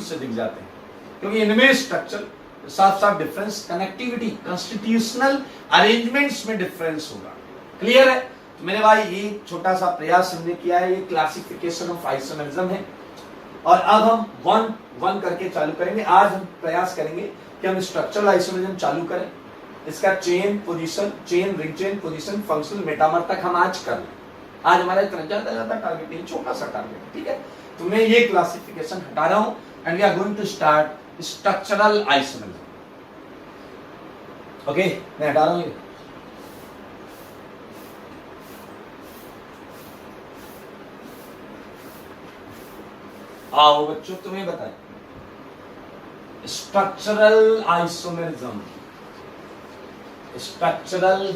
से दिख जाते हैं, क्योंकि इनमें स्ट्रक्चर साफ साफ डिफरेंस, कनेक्टिविटी, कॉन्स्टिट्यूशनल अरेंजमेंट्स में डिफरेंस होगा। क्लियर है? तो मेरे भाई ये छोटा सा प्रयास हमने किया है, ये क्लासिफिकेशन ऑफ आइसोमेरिज्म है। और अब हम वन वन करके चालू करेंगे। आज हम प्रयास करेंगे कि हम स्ट्रक्चरल आइसोमेरिज्म चालू करें, इसका chain position, chain ring chain position, functional metamer तक हम आज कर लें। आज हमारा इतना ज्यादा टारगेट नहीं, छोटा सा टारगेट है, ठीक है। तो मैं ये क्लासिफिकेशन हटा रहा हूं and we are going to start structural isomerism. Okay, मैं हटा रहा हूं ये। आओ बच्चों, तुम्हें बताएं structural isomerism. Structural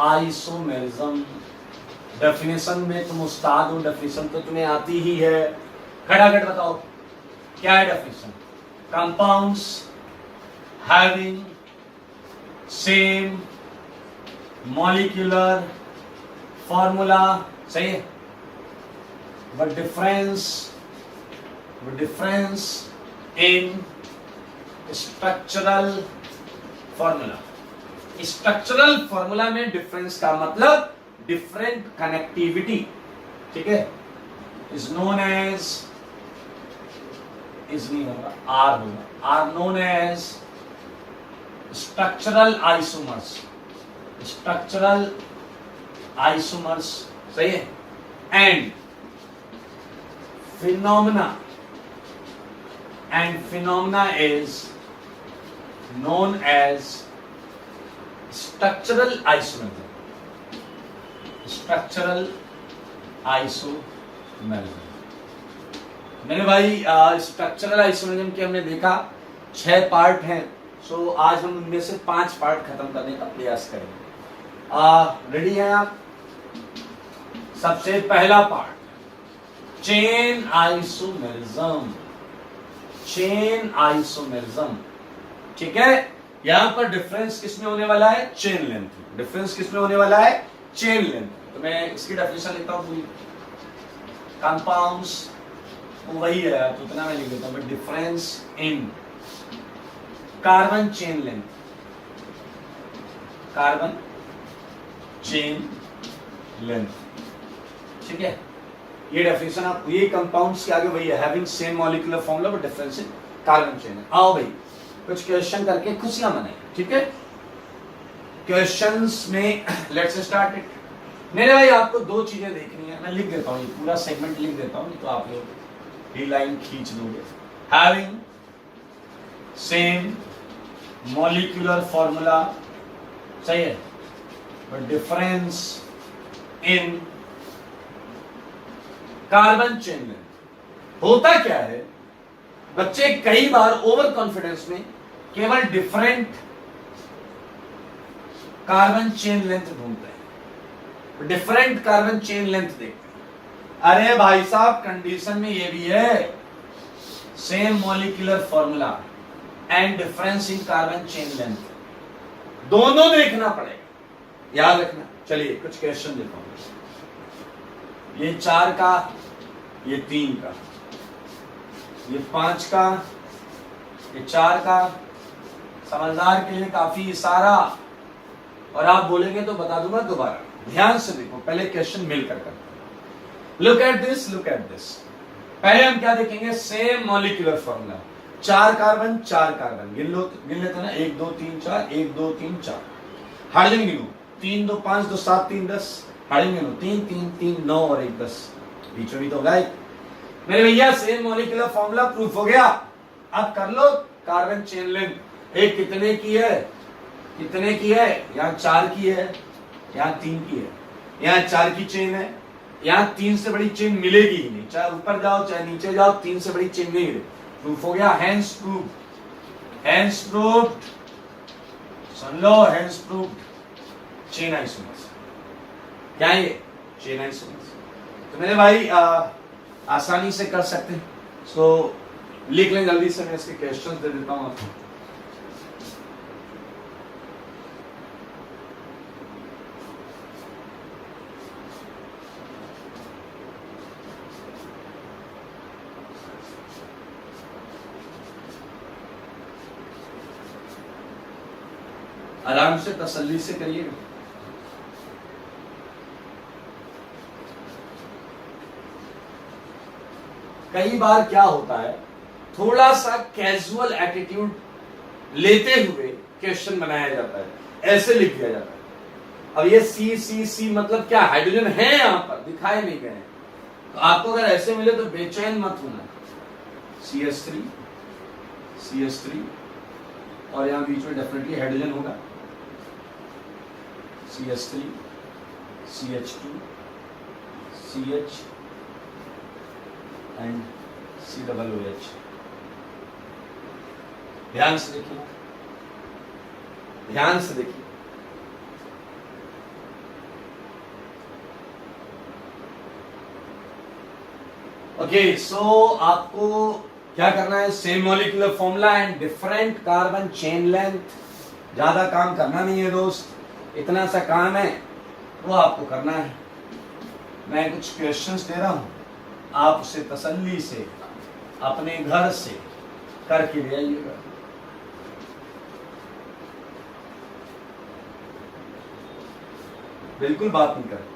isomerism definition में तुम उस्ताद हो, डेफिनेशन तो तुम्हें आती ही है। खटाखट बताओ क्या है definition? Compounds having same molecular formula, सही है, but difference in structural formula। Structural formula में डिफरेंस का मतलब डिफरेंट कनेक्टिविटी, ठीक है, इज नोन एज, इज नहीं होगा, आर होगा, are known as structural isomers. Structural isomers, सही है। And phenomena is known as structural isomerism। structural isomerism मेरे भाई स्ट्रक्चरल आइसोमेरिज्म के हमने देखा 6 पार्ट हैं। सो आज हम उनमें से 5 पार्ट खत्म करने का प्रयास करेंगे। रेडी हैं आप? सबसे पहला part chain isomerism. Chain isomerism, ठीक है। यहां पर डिफरेंस किसमें होने वाला है? Chain length. डिफरेंस किसमें होने वाला है? Chain length. तो मैं इसकी डेफिनेशन लिखता हूं पूरी। कंपाउंड्स वही है तो इतना मैं लिख देता हूं, difference in carbon chain length. Carbon chain length, ठीक है। ये डेफिनेशन आप, ये कंपाउंड्स के आगे वही है, having same molecular formula but difference in carbon chain. आओ भाई कुछ क्वेश्चन करके खुशियां मनाएं, ठीक है। क्वेश्चंस में लेट्स स्टार्ट इट। मेरे भाई आपको 2 चीजें देखनी है, मैं लिख देता हूं, ये पूरा सेगमेंट लिख देता हूं, तो आप लोग ये लाइन खींच दोगे। हैविंग सेम मॉलिक्यूलर फॉर्मूला, सही है, but difference in carbon chain length. होता क्या है बच्चे, कई बार ओवर कॉन्फिडेंस में केवल डिफरेंट कार्बन चेन लेंथ ढूंढते हैं, डिफरेंट कार्बन चेन लेंथ देखते हैं। अरे भाई साहब कंडीशन में ये भी है, same molecular formula and difference in carbon chain length, दोनों देखना पड़ेगा, याद रखना। चलिए कुछ क्वेश्चन देखो। ये 4 का, ये 3 का, ये 5 का, ये 4 का। समझदार के लिए काफी इशारा, और आप बोलेंगे तो बता दूंगा दोबारा। ध्यान से देखो, पहले क्वेश्चन मिलकर करते। Look at this, look at this. पहले हम क्या देखेंगे? Same molecular formula. 4 carbon 4 carbon, गिन लेते ना, 1 2 3 4, 1 2 3 4। हाइड्रोजन गिनो, 3 2 5 2 7 3 10। हाइड्रोजन गिनो, 3 3 3 9 और 1 10। बीचों भी तो होगा एक। मेरे भैया सेम मॉलिक्यूलर फॉर्मूला प्रूफ हो गया। अब कर लो कार्बन चेन लेंथ। एक कितने की है? कितने की है? यहाँ 4 की है, यहाँ 3 की है, यहाँ 4 की चेन है, यहाँ 3 से बड़ी चेन मिलेगी ही नहीं। चाहे ऊपर जाओ चाहे नीचे जाओ, 3 से बड़ी चेन नहीं मिलेगी। प्रूफ हो गया, हैंस प्रूफ, हैंस प्रूफ। सुन लो, हैंस प्रूफ चेन आइसोमर्स। क्या है ये? Chain isomers. तो मेरे भाई आसानी से कर सकते हैं। सो लिख लें जल्दी से, मैं इसके क्वेश्चंस दे देता हूं आपको। आराम से तसल्ली से करिएगा। कई बार क्या होता है, थोड़ा सा कैजुअल एटीट्यूड लेते हुए क्वेश्चन बनाया जाता है, ऐसे लिख दिया जाता है। अब ये सी सी सी मतलब क्या, हाइड्रोजन है यहां पर, दिखाए नहीं गए। तो आपको अगर ऐसे मिले तो बेचैन मत होना। CH3 CH3 और यहां बीच में डेफिनेटली हाइड्रोजन होगा, CH3 CH2 CH and COOH। ध्यान से देखिए, ध्यान से देखिए। ओके, सो आपको क्या करना है, same molecular formula and different carbon chain length. ज्यादा काम करना नहीं है दोस्त, इतना सा काम है वो आपको करना है। मैं कुछ क्वेश्चंस दे रहा हूं, आप उसे तसल्ली से अपने घर से करके ले आइएगा। बिल्कुल बात नहीं कर,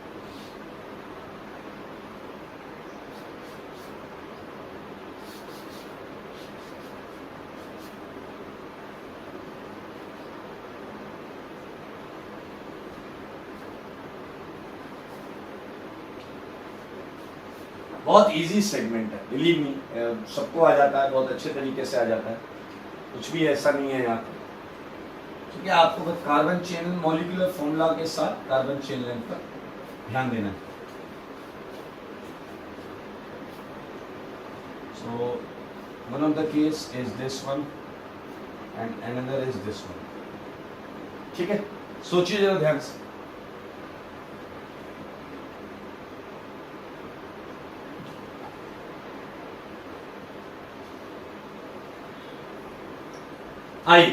बहुत इजी सेगमेंट है, बिलीव मी, सबको आ जाता है, बहुत अच्छे तरीके से आ जाता है, कुछ भी ऐसा नहीं है यहाँ पे। ठीक है, आपको बस कार्बन चेन मॉलिक्यूलर फॉर्मूला के साथ कार्बन चेन लेंथ पर ध्यान देना है। So one of the case is this one and another is this one. ठीक है, सोचिए जरा ध्यान से। आई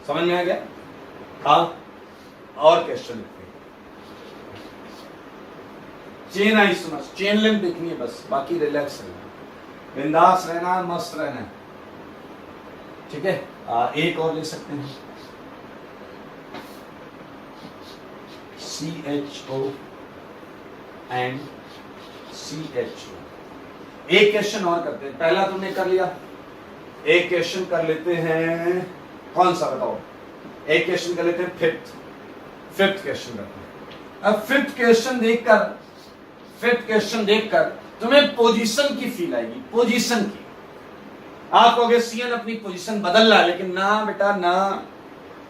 समझ में आ गया? हाँ, और क्वेश्चन लिखते हैं। चेन आइसोमर्स, चेन लेंथ देखनी है बस, बाकी रिलैक्स रहना, बिंदास रहना, मस्त रहना। ठीक है, एक और ले सकते हैं, CHO एंड CHO। एक क्वेश्चन और करते हैं, पहला तुमने कर लिया, एक क्वेश्चन कर लेते हैं, कौन सा बताओ? एक क्वेश्चन कर लेते हैं, फिफ्थ क्वेश्चन करते हैं। अब फिफ्थ क्वेश्चन देखकर तुम्हें पोजीशन की फील आएगी, पोजीशन की। आप कहोगे CN अपनी पोजीशन बदल रहा है, लेकिन ना बेटा ना,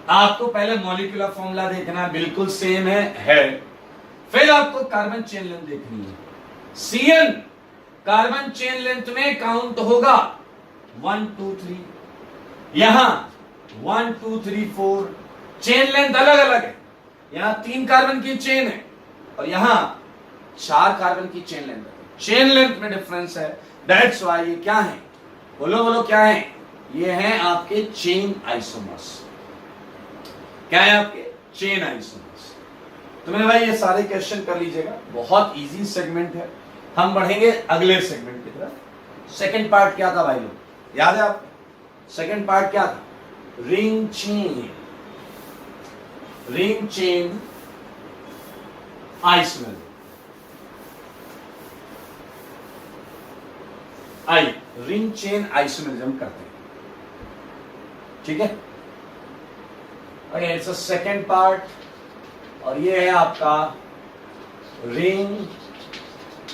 आपको पहले मॉलिक्यूलर फॉर्मूला देखना, बिल्कुल सेम है। फिर आपको कार्बन चेन लेंथ देखनी है। CN कार्बन चेन लेंथ में काउंट होगा 1 2 3, यहां 1 2 3 4, चेन लेंथ अलग अलग है। यहां 3 कार्बन की चेन है और यहां 4 कार्बन की चेन लेंथ है। चेन लेंथ में डिफरेंस है, दैट्स व्हाई ये क्या है, बोलो बोलो क्या है, ये हैं आपके चेन आइसोमर्स। क्या है आपके चेन आइसोमर्स। तो मेरे भाई ये सारे क्वेश्चन कर लीजिएगा, बहुत इजी सेगमेंट है। हम बढ़ेंगे अगले सेगमेंट की तरफ। सेकंड पार्ट क्या था भाई लोग, याद है आपको? सेकंड पार्ट क्या था? Ring chain isomer. Ring chain isomerism करते हैं। ठीक है, okay, it's a second part और ये है आपका रिंग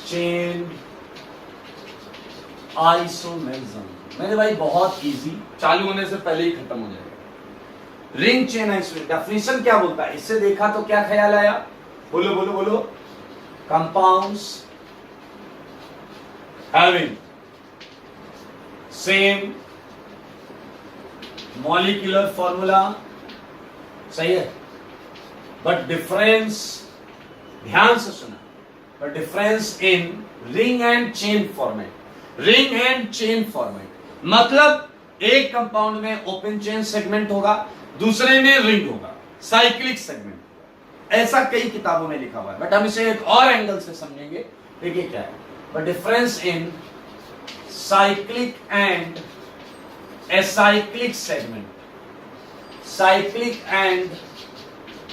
चेन आइसोमरिज्म। मेरे भाई बहुत इजी, चालू होने से पहले ही खत्म हो जाएगा। रिंग चेन आइसोमरिज्म डेफिनेशन क्या बोलता है, इससे देखा तो क्या ख्याल आया, बोलो बोलो बोलो। Compounds having same molecular formula, सही है, बट डिफरेंस, ध्यान से सुना, but difference in ring and chain format. Ring and chain format मतलब एक कंपाउंड में ओपन चेन सेगमेंट होगा, दूसरे में रिंग होगा, साइक्लिक सेगमेंट। ऐसा कई किताबों में लिखा हुआ है, बट हम इसे एक और एंगल से समझेंगे। देखिए क्या है, but difference in cyclic and acyclic segment. Cyclic and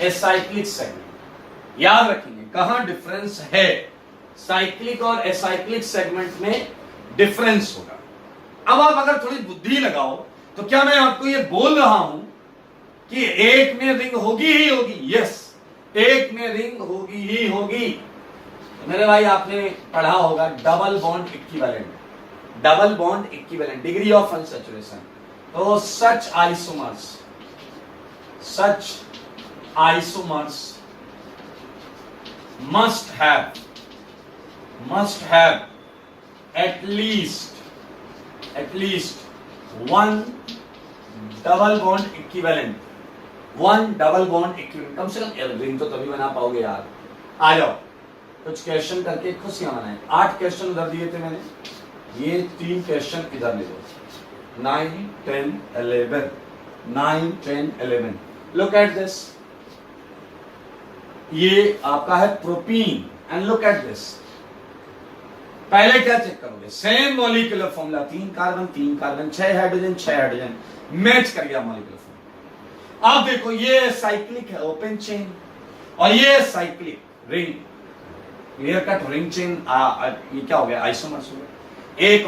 acyclic segment. याद रखेंगे कहां डिफरेंस है, साइक्लिक और एसाइक्लिक सेगमेंट में डिफरेंस होगा। अब आप अगर थोड़ी बुद्धि लगाओ तो क्या मैं आपको ये बोल रहा हूं कि एक में रिंग होगी ही होगी? यस, एक में रिंग होगी ही होगी। तो मेरे भाई आपने पढ़ा होगा double bond equivalent, double bond equivalent, degree of unsaturation. तो such isomers must have at least one double bond equivalent, कम से कम रिंग तो तभी बना पाओगे यार। आ जाओ कुछ क्वेश्चन करके खुशियां मनाएं। 8 क्वेश्चन उधर दिए थे मैंने, ये 3 क्वेश्चन इधर ले लो। 9, 10, 11, 9, 10, 11। लुक एट दिस, ये आपका है propene and look at this. पहले क्या चेक करोगे? Same molecular formula, 3 carbon 3 carbon 6 hydrogen 6 hydrogen, match कर गया मॉलिक्यूलर फॉर्मूला। अब देखो ये साइक्लिक है ओपन चेन और ये cyclic ring, clear cut ring chain. ये क्या हो गया? आइसोमर्स हो गया। एक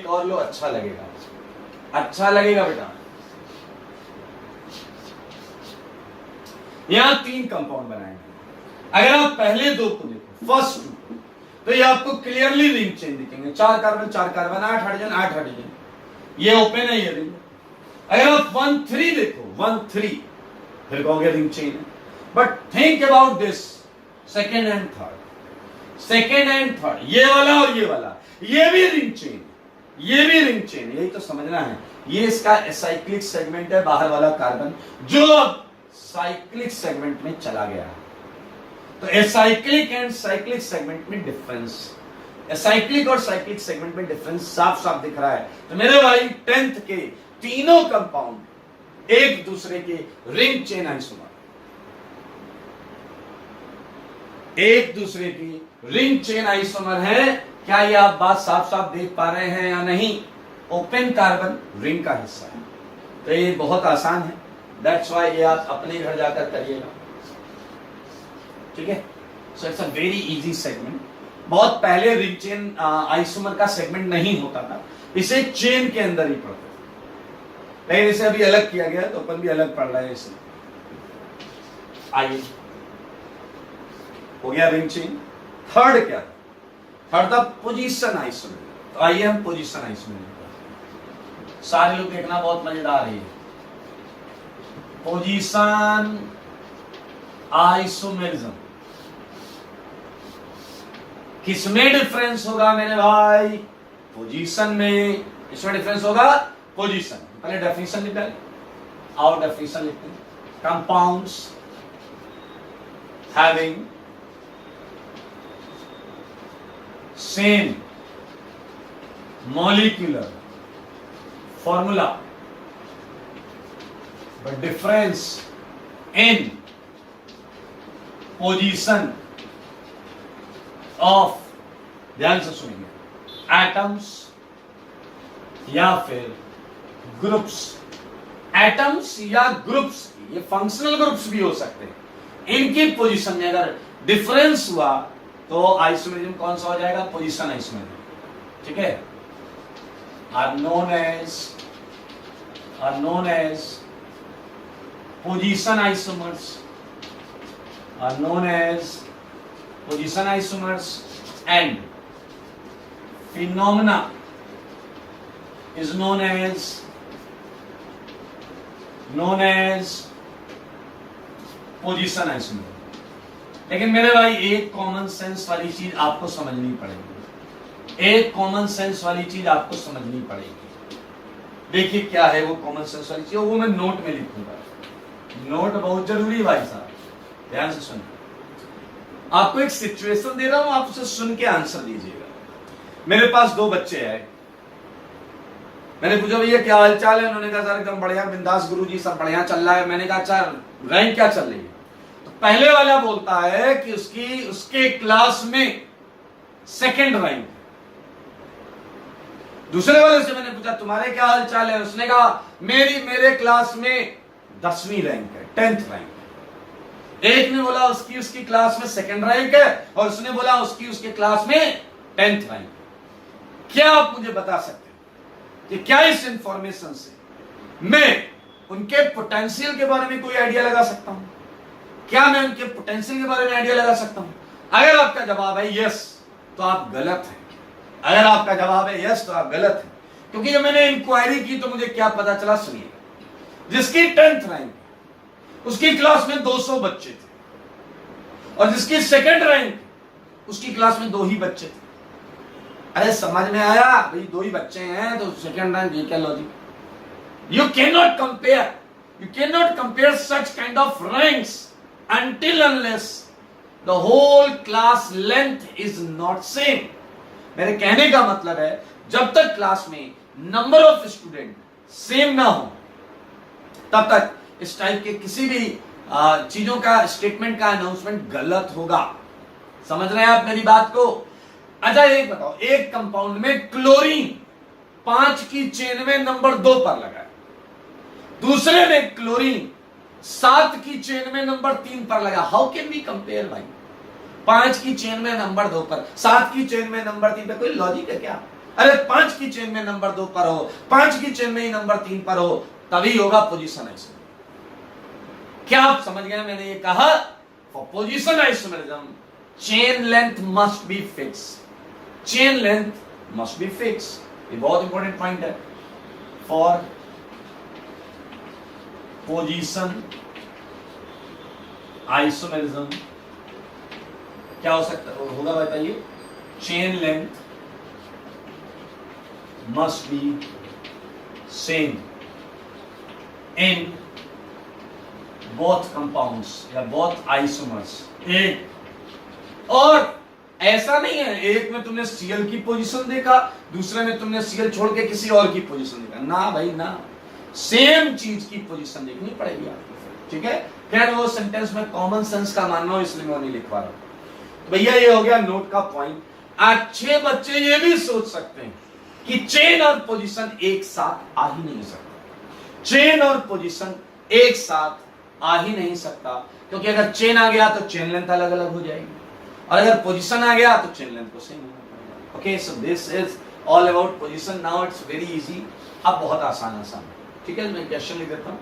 और लो, अच्छा लगेगा बेटा। यहां 3 कंपाउंड बनाएंगे। अगर आप पहले 2 को देखो, फर्स्ट 2, तो ये आपको क्लियरली रिंग चेन दिखेंगे। 4 कार्बन 4 कार्बन 8 हाइड्रोजन 8 हाइड्रोजन, ये ओपन है ये रिंग। अगर आप 1, 3 देखो, 1, 3, फिर कहोगे रिंग चेन है। But think about this second and third, ये वाला और ये वाला, ये भी रिंग चेन, ये भी रिंग चेन। यही तो समझना है। ये इसका एसाइक्लिक सेगमेंट है, बाहर वाला कार्बन जो अब साइक्लिक सेगमेंट में चला गया। तो एसाइक्लिक एंड साइक्लिक सेगमेंट में डिफरेंस, एसाइक्लिक और साइक्लिक सेगमेंट में डिफरेंस साफ साफ दिख रहा है। तो मेरे भाई 10th के तीनों कंपाउंड एक दूसरे के रिंग चेन आइसोमर, एक दूसरे की रिंग चेन आइसोमर है। क्या ये आप बात साफ साफ देख पा रहे हैं या नहीं? ओपन कार्बन रिंग का हिस्सा है। तो ये बहुत आसान है, दैट्स वाई ये आप अपने घर जाकर करिएगा, ठीक है। So it's a very easy segment. बहुत पहले रिंग चेन आइसोमर का सेगमेंट नहीं होता था, इसे चेन के अंदर ही पढ़ते थे, लेकिन इसे अभी अलग किया गया तो अपन भी अलग पढ़ रहे हैं इसे। आइए, हो गया रिंग चेन। थर्ड क्या था? थर्ड था पोजीशन आइसोमर। तो आइए हम पोजीशन आइसोमर, सारे लोग देखना, बहुत मजेदार है। पोजीशन आइसोमेरिज्म किसमें डिफरेंस होगा मेरे भाई? पोजीशन में। इसमें डिफरेंस होगा पोजीशन। पहले डेफिनेशन लिख लें, और डेफिनेशन लिखते हैं। Compounds having same molecular formula but difference in position of, ध्यान से सुनिए, एटम्स या फिर ग्रुप्स, एटम्स या ग्रुप्स, ये फंक्शनल ग्रुप्स भी हो सकते हैं। इनकी पोजीशन में अगर डिफरेंस हुआ तो आइसोमेरिज्म कौन सा हो जाएगा? पोजीशन आइसोमेरिज्म, ठीक है। Are known as position isomers, are known as position isomers, and phenomena is known as position isomer। लेकिन मेरे भाई एक कॉमन सेंस वाली चीज आपको समझनी पड़ेगी, एक कॉमन सेंस वाली चीज आपको समझनी पड़ेगी। देखिए क्या है वो कॉमन सेंस वाली चीज, वो मैं नोट में लिखूंगा। नोट बहुत जरूरी भाई साहब, ध्यान से सुनिए। आपको एक सिचुएशन दे रहा हूं, आप उसे सुन के आंसर दीजिएगा। मेरे पास 2 बच्चे आए, मैंने पूछा भैया क्या हाल चाल है? उन्होंने कहा सर एकदम बढ़िया, बिंदास गुरुजी, सब बढ़िया चल रहा है। मैंने कहा अच्छा रैंक क्या चल रही है? तो पहले वाला बोलता है कि उसके क्लास में 2nd रैंक। दूसरे वाले से मैंने पूछा तुम्हारे क्या हाल चाल है? उसने कहा मेरे क्लास में 10वीं रैंक है, 10th रैंक है। एक ने बोला उसकी उसकी क्लास में 2nd रैंक है और उसने बोला उसकी उसके क्लास में 10th रैंक है। क्या आप मुझे बता सकते हैं कि क्या इस इंफॉर्मेशन से मैं उनके पोटेंशियल के बारे में कोई आइडिया लगा सकता हूं? क्या मैं उनके पोटेंशियल के बारे में आइडिया लगा सकता हूं? अगर आपका जवाब है यस तो आप गलत हैं। अगर आपका जवाब है यस तो आप गलत हैं, क्योंकि जब मैंने इंक्वायरी की तो मुझे क्या पता चला, सुनिए। जिसकी 10th रैंक उसकी क्लास में 200 बच्चे थे और जिसकी 2nd रैंक उसकी क्लास में 2 ही बच्चे थे। अरे समझ में आया भाई, 2 ही बच्चे हैं तो 2nd रैंक, ये क्या logic? You cannot compare such kind of ranks until unless the whole class length is not same। मेरे कहने का मतलब है जब तक क्लास में नंबर ऑफ स्टूडेंट सेम ना हो तब तक इस टाइप के किसी भी चीजों का स्टेटमेंट का अनाउंसमेंट गलत होगा। समझ रहे हैं आप मेरी बात को? अच्छा एक बताओ, एक कंपाउंड में क्लोरीन 5 की चेन में नंबर 2 पर लगा है, दूसरे में क्लोरीन 7 की चेन में नंबर 3 पर लगा। हाउ कैन वी कंपेयर भाई? 5 की चेन में नंबर 2 पर, 7 की चेन में नंबर 3 पर, कोई लॉजिक है क्या? अरे 5 की चेन में नंबर 2 पर हो, 5 की चेन में ही नंबर 3 पर हो, तभी होगा पोजीशन आइसोमेरिज्म। क्या आप समझ गए? मैंने ये कहा for position isomerism chain length must be fix, chain length must be fix. ये बहुत इंपॉर्टेंट पॉइंट है। फॉर पोजीशन आइसोमेरिज्म क्या हो सकता होगा बताइए? Chain length must be same in both compounds या बोथ आइसोमर्स। एक और ऐसा नहीं है एक में तुमने Cl की पोजीशन देखा, दूसरे में तुमने Cl छोड़ के किसी और की पोजीशन देखा। ना भाई ना, सेम चीज की पोजीशन देखनी पड़ेगी आपको। ठीक है, खैर वो सेंटेंस में कॉमन सेंस का मानना हो इसलिए मैं नहीं लिख पा रहा हूं। भैया ये हो गया नोट का पॉइंट। अच्छे बच्चे ये भी सोच सकते हैं कि चेन और पोजीशन एक साथ आ ही नहीं सकता। चेन और पोजीशन एक साथ आ ही नहीं सकता, क्योंकि अगर चेन आ गया तो चेन लेंथ अलग अलग हो जाएगी और अगर पोजीशन आ गया तो चेन लेंथ को सेम होना पड़ेगा। Okay, so this is all about position. Now it's very easy. अब बहुत आसान आसान। ठीक है, मैं क्वेश्चन लिख देता हूं।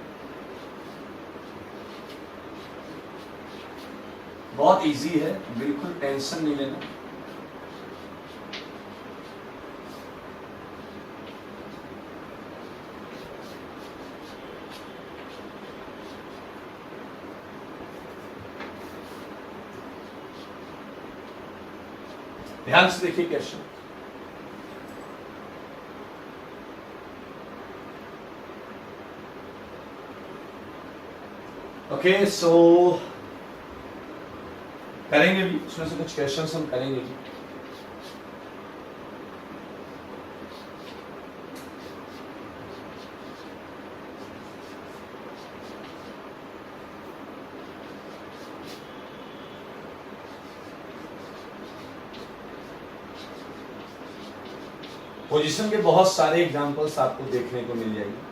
बहुत इजी है, बिल्कुल टेंशन नहीं लेना। ध्यान से देखिए क्वेश्चन। ओके, सो करेंगे भी उसमें से कुछ क्वेश्चंस हम करेंगे भी। पोजीशन के बहुत सारे एग्जांपल्स आपको देखने को मिल जाएंगे।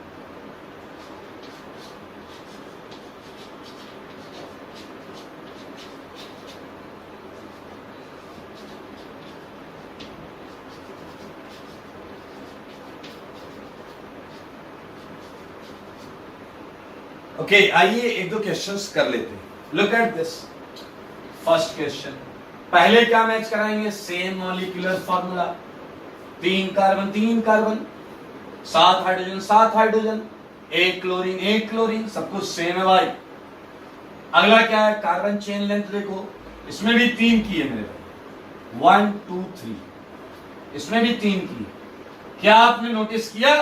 ओके, आइए एक दो क्वेश्चंस कर लेते हैं। Look at this first question. पहले क्या मैच कराएंगे? Same molecular formula, 3 carbon 3 carbon, 7 hydrogen 7 hydrogen, 1 chlorine 1 chlorine, सब कुछ सेम है भाई। अगला क्या है? कार्बन चेन लेंथ देखो, इसमें भी 3 की है मेरे भाई, 1 2 3, इसमें भी 3 की। क्या आपने नोटिस किया?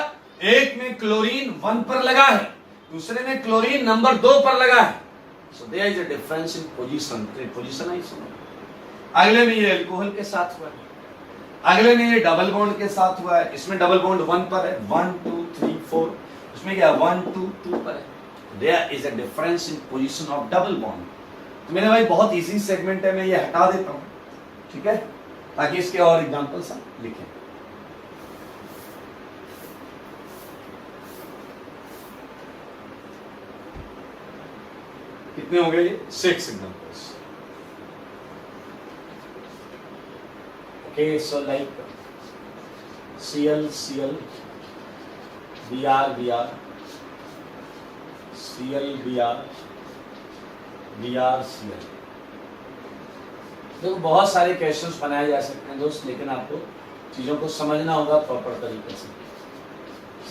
एक में क्लोरीन 1 पर लगा है, दूसरे में क्लोरीन नंबर 2 पर लगा है। So there is a difference in position. Position isomer. अगले में ये अल्कोहल के साथ हुआ है, अगले में ये डबल बॉन्ड के साथ हुआ है। इसमें डबल बॉन्ड 1 पर है, 1 2 3 4, इसमें क्या 1 2 2 पर है। There is a difference in position of double bond. तो मेरे भाई बहुत इजी सेगमेंट है, मैं ये हटा देता हूं, ठीक है, ताकि इसके और एग्जांपल्स हम लिखें। कितने हो गए ये? 6 examples. Okay, so like Cl, Cl, Br, Br, Cl, Br, Br, Cl. देखो बहुत सारे क्वेश्चंस बनाए जा सकते हैं दोस्त, लेकिन आपको चीजों को समझना होगा प्रॉपर तरीके से.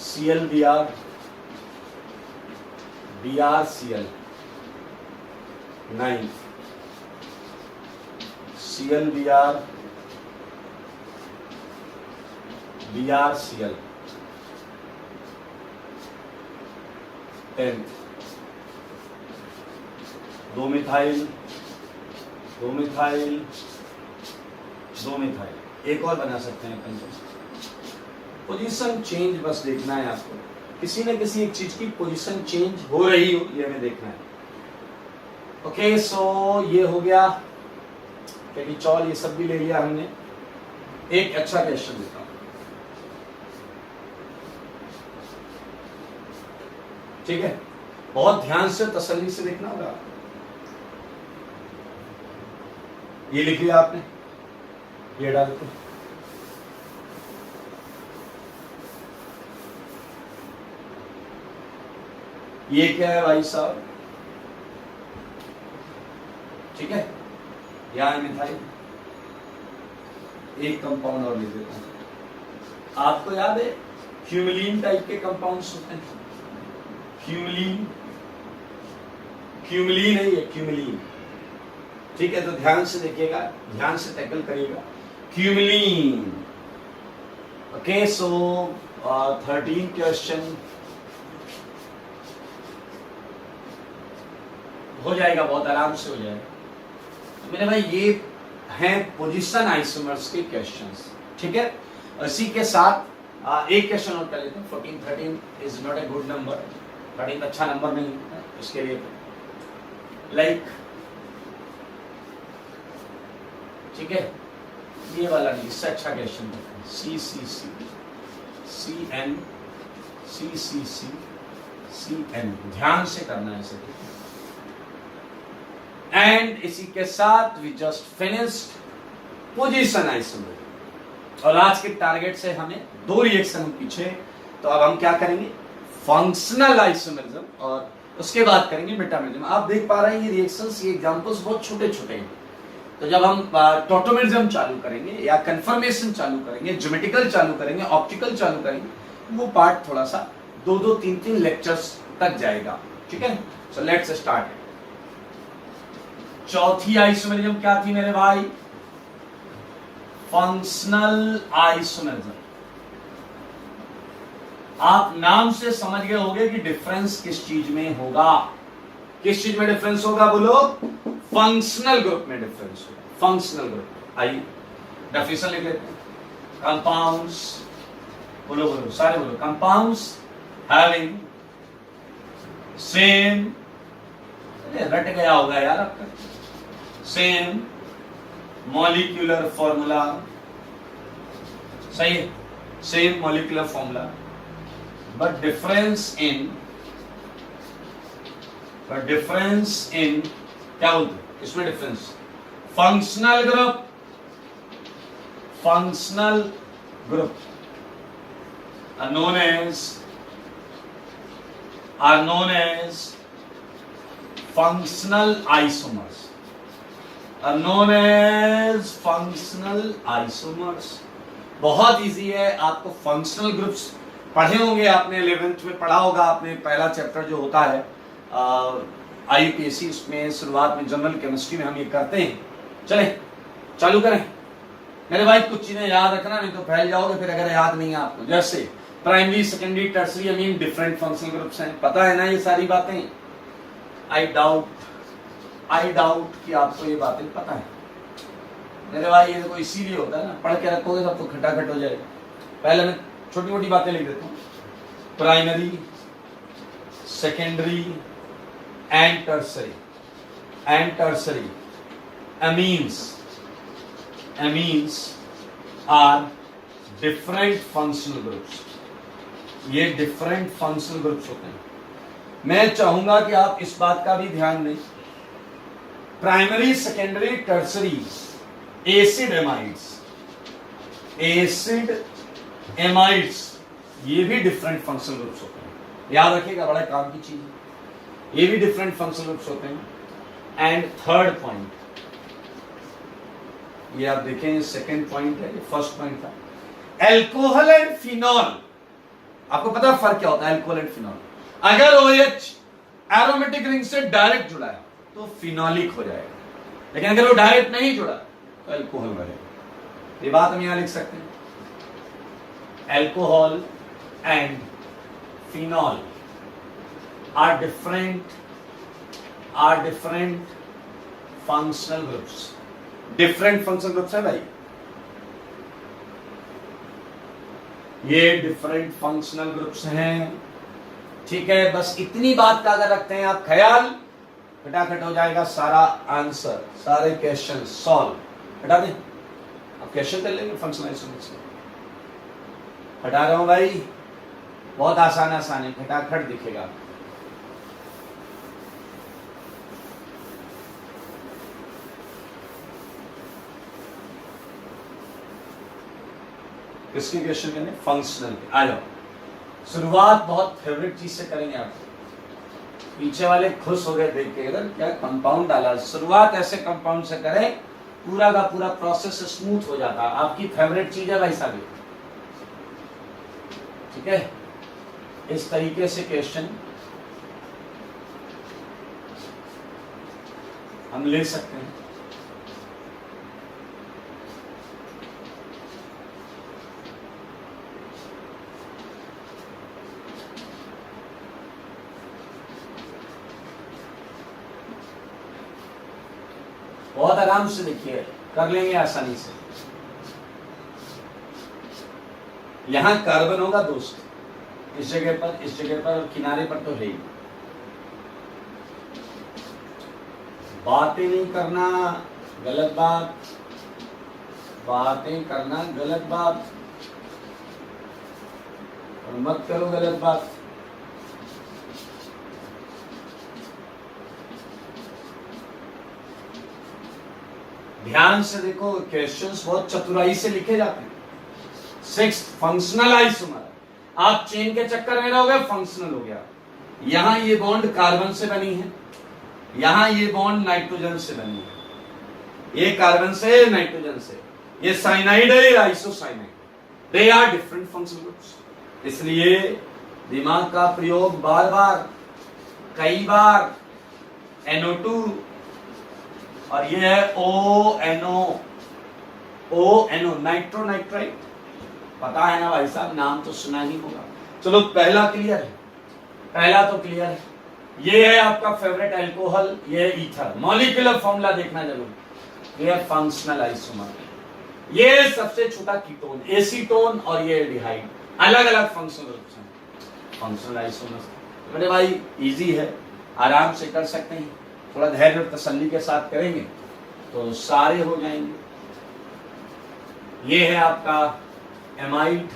Cl, Br, Br, Cl, 9. Cl, Br, Br, Cl, 10. 2 methyl, 2 methyl, 2 methyl. एक और बना सकते हैं अपन. पोजीशन चेंज बस देखना है आपको, किसी न किसी एक चीज की पोजीशन चेंज हो रही हो ये हमें देखना है. ओके, सो ये हो गया फेविकॉल, ये सब भी ले लिया हमने. एक अच्छा क्वेश्चन देता हूं, ठीक है? बहुत ध्यान से तसल्ली से देखना होगा. ये लिख लिया आपने, ये डाल दो. ये क्या है भाई साहब? ठीक है, यहां मिथाइल. एक कंपाउंड और लिख देता हूं. आपको याद है क्यूमिलीन टाइप के कंपाउंड्स होते हैं. क्यूमिलीन, क्यूमिलीन है ये, क्यूमिलीन. ठीक है, तो ध्यान से देखिएगा, ध्यान से टैकल करिएगा. क्यूमिलीन. ओके, सो 13 क्वेश्चन हो जाएगा, बहुत आराम से हो जाएगा. तो मेरे भाई ये हैं पोजीशन आइसोमर्स के क्वेश्चंस. ठीक है, इसी के साथ एक क्वेश्चन और कर लेते हैं. 14, 13 is not a good number. 13 अच्छा नंबर नहीं है इसके लिए. लाइक ठीक है, ये वाला नहीं, इससे अच्छा क्वेश्चन है. C C C C N C C C C N. ध्यान से करना है इसे. एंड इसी के साथ we just finished position isomer. और आज के टारगेट से हमें 2 रिएक्शन पीछे. तो अब हम क्या करेंगे? फंक्शनल आइसोमरिज्म, और उसके बाद करेंगे मेटामरिज्म. आप देख पा रहे हैं ये रिएक्शंस, ये एग्जांपल्स बहुत छोटे छोटे हैं. तो जब हम टॉटोमेरिज्म चालू करेंगे या कन्फर्मेशन चालू करेंगे, ज्योमेट्रिकल चालू करेंगे, ऑप्टिकल चालू करेंगे, वो पार्ट थोड़ा सा 2-2, 3-3 लेक्चर्स तक जाएगा. ठीक है, सो लेट्स स्टार्ट. चौथी आइसोमरिज्म क्या थी मेरे भाई? Functional isomerism. आप नाम से समझ गए होंगे कि डिफरेंस किस चीज में होगा. किस चीज में डिफरेंस होगा बोलो? फंक्शनल ग्रुप में डिफरेंस होगा. Functional group. आइए डेफिनेशन लिख लेते हैं. कंपाउंड्स, बोलो बोलो सारे बोलो. कंपाउंड्स हैविंग सेम, रट गया होगा यार आपका. Same molecular formula. सही है, same molecular formula, but difference in क्या बोलते हैं इसमें? Difference. Functional group, functional group are known as functional isomers. Are known as functional isomers. बहुत इजी है. आपको फंक्शनल ग्रुप्स पढ़े होंगे आपने, 11th में पढ़ा होगा आपने. पहला चैप्टर जो होता है IUPAC, उसमें शुरुआत में जनरल केमिस्ट्री में हम ये करते हैं. चले चालू करें मेरे भाई. कुछ चीजें याद रखना, नहीं तो फैल जाओगे फिर अगर याद नहीं है आपको. जैसे primary, secondary, tertiary, I mean different functional groups हैं. पता है ना ये सारी बातें? आई डाउट कि आपको ये बातें पता है मेरे भाई. ये देखो इसीलिए होता है ना, पढ़ के रखोगे तब तो खटाखट हो जाएगा. पहले मैं छोटी मोटी बातें लिख देता हूँ. Primary, secondary and tertiary. amines are different functional groups. ये डिफरेंट फंक्शनल ग्रुप्स होते हैं. मैं चाहूंगा कि आप इस बात का भी ध्यान दें primary, secondary, tertiary acid amides, acid amides ये भी डिफरेंट फंक्शनल ग्रुप्स होते हैं। याद रखिएगा, बड़ा काम की चीज है, ये भी डिफरेंट फंक्शनल ग्रुप्स होते हैं। एंड थर्ड पॉइंट, ये आप देखें सेकंड पॉइंट है, ये फर्स्ट पॉइंट था, एल्कोहल एंड फिनॉल। आपको पता है फर्क क्या होता है एल्कोहल एंड फिनॉल? अगर OH एरोमेटिक रिंग से डायरेक्ट जुड़ा है तो फिनॉलिक हो जाएगा, लेकिन अगर वो डायरेक्ट नहीं जुड़ा तो एल्कोहल बनेगा। ये बात हम यहां लिख सकते हैं, alcohol and phenol are different functional groups. Different functional groups है भाई, ये डिफरेंट फंक्शनल ग्रुप्स हैं। ठीक है, बस इतनी बात का अगर रखते हैं आप ख्याल, फटाफट हो जाएगा सारा आंसर, सारे क्वेश्चन सॉल्व। हटा दें, अब क्वेश्चन कर लेंगे फंक्शनल आइसोमर्स से। हटा रहा हूं भाई, बहुत आसान आसान है, फटाफट दिखेगा। किसके क्वेश्चन करने? फंक्शनल के। आ जाओ, शुरुआत बहुत फेवरेट चीज से करेंगे आप। पीछे वाले खुश हो गए देख के, इधर क्या कंपाउंड डाला। शुरुआत ऐसे कंपाउंड से करें, पूरा का पूरा प्रोसेस स्मूथ हो जाता है। आपकी फेवरेट चीज है भाई साहब, ठीक है। इस तरीके से क्वेश्चन हम ले सकते हैं। बहुत आराम से देखिए, कर लेंगे आसानी से। यहां कार्बन होगा दोस्त, इस जगह पर और किनारे पर तो है ही। बातें नहीं करना गलत बात, बातें करना गलत बात, और मत करो गलत बात। ध्यान से देखो, क्वेश्चंस बहुत चतुराई से लिखे जाते हैं। 6 फंक्शनल आइसोमर, आप चेन के चक्कर में रहोगे, फंक्शनल हो गया। यहां ये बॉन्ड कार्बन से बनी है, यहां ये बॉन्ड नाइट्रोजन से बनी है, ये कार्बन से नाइट्रोजन से, ये साइनाइड है, ये isocyanide. They are different functional groups. इसलिए दिमाग का प्रयोग बार बार, कई बार। NO2 और ये है ONO, नाइट्रो नाइट्राइट। पता है ना भाई साहब, नाम तो सुना ही होगा। चलो पहला क्लियर है, पहला तो क्लियर है। ये है आपका फेवरेट एल्कोहल, ये है ईथर। मॉलिक्यूलर फॉर्मूला देखना जरूर। ये है फंक्शनल आइसोमर, ये सबसे छोटा कीटोन, एसीटोन, और ये एल्डिहाइड। अलग अलग फंक्शनल ग्रुप्स हैं, फंक्शनल आइसोमर। मेरे भाई इजी है, आराम से कर सकते हैं। थोड़ा धैर्य और तसल्ली के साथ करेंगे तो सारे हो जाएंगे। ये है आपका एमाइड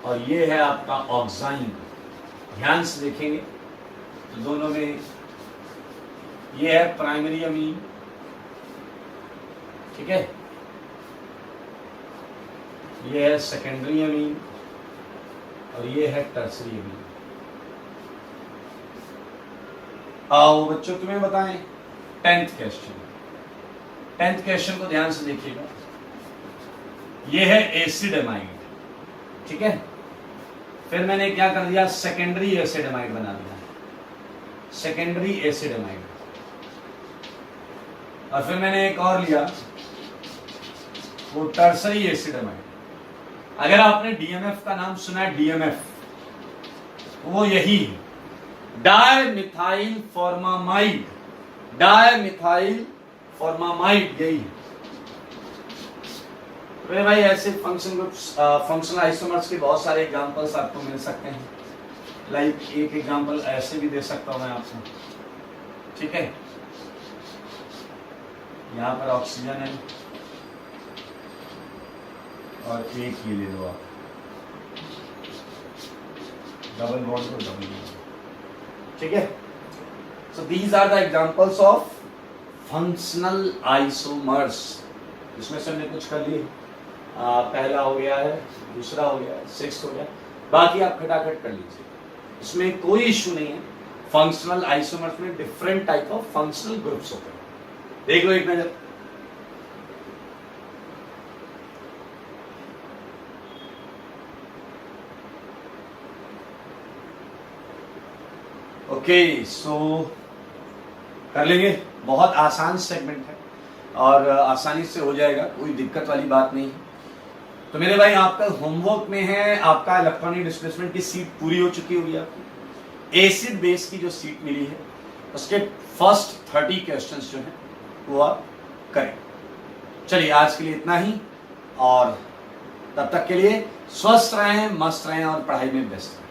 और ये है आपका ऑक्साइन। ध्यान से देखेंगे तो दोनों में ये है प्राइमरी अमीन, ठीक है, ये है सेकेंडरी अमीन और ये है टर्सरी अमीन। आओ बच्चों तुम्हें बताएं 10th क्वेश्चन। 10th क्वेश्चन को ध्यान से देखिएगा। ये है एसिड एमाइड, ठीक है। फिर मैंने क्या कर दिया, सेकेंडरी एसिड एमाइड बना दिया, सेकेंडरी एसिड एमाइड। और फिर मैंने एक और लिया, वो टर्सरी एसिड एमाइड। अगर आपने DMF का नाम सुना है, DMF, वो यही है, डायमिथाइल फॉर्मामाइड, डायमिथाइल फॉर्मामाइड, यही है। तो भाई ऐसे फंक्शन ग्रुप्स, फंक्शनल आइसोमर्स के बहुत सारे एग्जांपल्स आपको मिल सकते हैं। लाइक एक एग्जांपल ऐसे भी दे सकता हूं मैं आपको, ठीक है। यहां पर ऑक्सीजन है और एक ही ले लो आप, डबल बॉन्ड तो डबल, ठीक है। So these are the examples of functional isomers, इसमें से हमने कुछ कर लिए, पहला हो गया है, दूसरा हो गया है, 6 हो गया, बाकी आप खटाखट कर लीजिए, इसमें कोई इश्यू नहीं है। फंक्शनल आइसोमर्स में different type of functional groups होते हैं, देख लो एक नजर। ओके, सो कर लेंगे, बहुत आसान सेगमेंट है और आसानी से हो जाएगा, कोई दिक्कत वाली बात नहीं है। तो मेरे भाई आपका होमवर्क में है, आपका इलेक्ट्रॉनिक डिस्प्लेसमेंट की सीट पूरी हो चुकी होगी आपकी, एसिड बेस की जो सीट मिली है उसके फर्स्ट 30 क्वेश्चंस जो हैं वो आप करें। चलिए आज के लिए इतना ही, और तब तक के लिए स्वस्थ रहें, मस्त रहें और पढ़ाई में व्यस्त रहें।